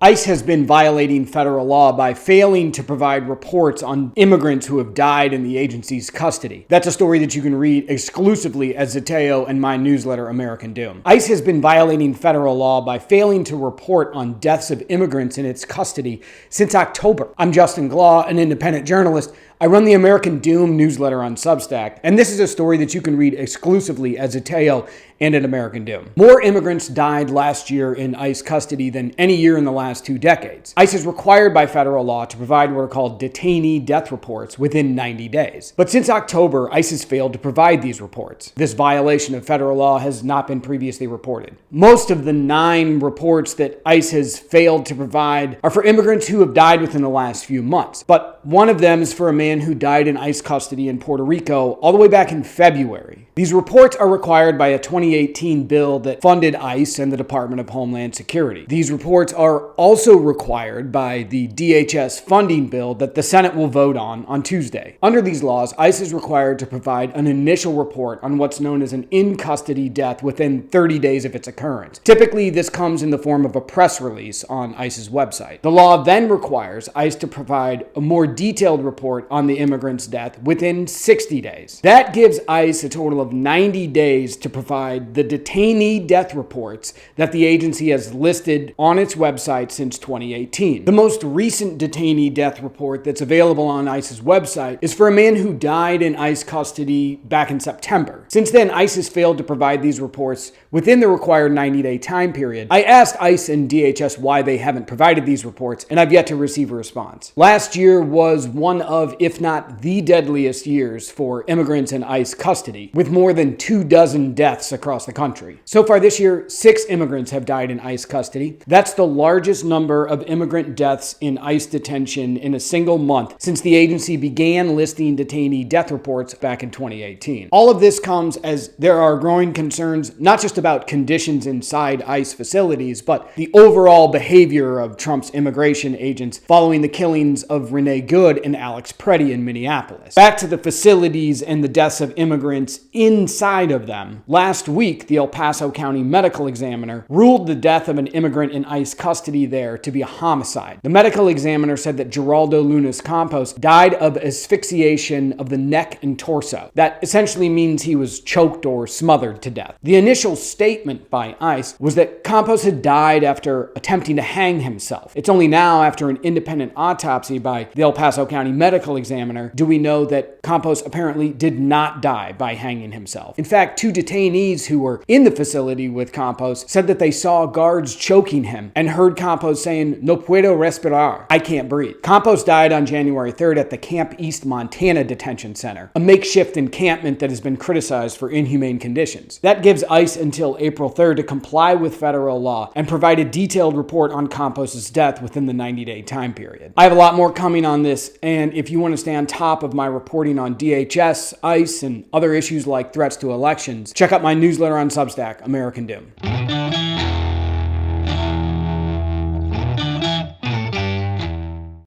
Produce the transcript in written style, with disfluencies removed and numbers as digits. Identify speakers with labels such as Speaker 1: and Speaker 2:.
Speaker 1: ICE has been violating federal law by failing to provide reports on immigrants who have died in the agency's custody. That's a story that you can read exclusively at Zeteo and my newsletter, American Doom. ICE has been violating federal law by failing to report on deaths of immigrants in its custody since October. I'm Justin Glaw, an independent journalist. I run the American Doom newsletter on Substack, and this is a story that you can read exclusively at Zeteo and at American Doom. More immigrants died last year in ICE custody than any year in the last 2 decades. ICE is required by federal law to provide what are called detainee death reports within 90 days. But since October, ICE has failed to provide these reports. This violation of federal law has not been previously reported. Most of the 9 reports that ICE has failed to provide are for immigrants who have died within the last few months. But one of them is for a man who died in ICE custody in Puerto Rico all the way back in February. These reports are required by a 2018 bill that funded ICE and the Department of Homeland Security. These reports are also required by the DHS funding bill that the Senate will vote on Tuesday. Under these laws, ICE is required to provide an initial report on what's known as an in-custody death within 30 days of its occurrence. Typically, this comes in the form of a press release on ICE's website. The law then requires ICE to provide a more detailed report on the immigrant's death within 60 days. That gives ICE a total of 90 days to provide the detainee death reports that the agency has listed on its website since 2018. The most recent detainee death report that's available on ICE's website is for a man who died in ICE custody back in September. Since then, ICE has failed to provide these reports within the required 90-day time period. I asked ICE and DHS why they haven't provided these reports, and I've yet to receive a response. Last year was one of, if not the deadliest years for immigrants in ICE custody, with more than 24 deaths across the country. So far this year, 6 immigrants have died in ICE custody. That's the largest number of immigrant deaths in ICE detention in a single month since the agency began listing detainee death reports back in 2018. All of this comes as there are growing concerns not just about conditions inside ICE facilities, but the overall behavior of Trump's immigration agents following the killings of Renee Good and Alex Pretti in Minneapolis. Back to the facilities and the deaths of immigrants inside of them. Last week, the El Paso County medical examiner ruled the death of an immigrant in ICE custody there to be a homicide. The medical examiner said that Geraldo Lunas Campos died of asphyxiation of the neck and torso. That essentially means he was choked or smothered to death. The initial statement by ICE was that Campos had died after attempting to hang himself. It's only now, after an independent autopsy by the El Paso County medical examiner, do we know that Campos apparently did not die by hanging himself. In fact, 2 detainees who were in the facility with Campos said that they saw guards choking him and heard Campos saying, "No puedo respirar," I can't breathe. Campos died on January 3rd at the Camp East, Montana Detention Center, a makeshift encampment that has been criticized for inhumane conditions. That gives ICE until April 3rd to comply with federal law and provide a detailed report on Campos' death within the 90-day time period. I have a lot more coming on this, and if you want to stay on top of my reporting on DHS, ICE, and other issues like threats to elections, check out my newsletter on Substack, American Doom.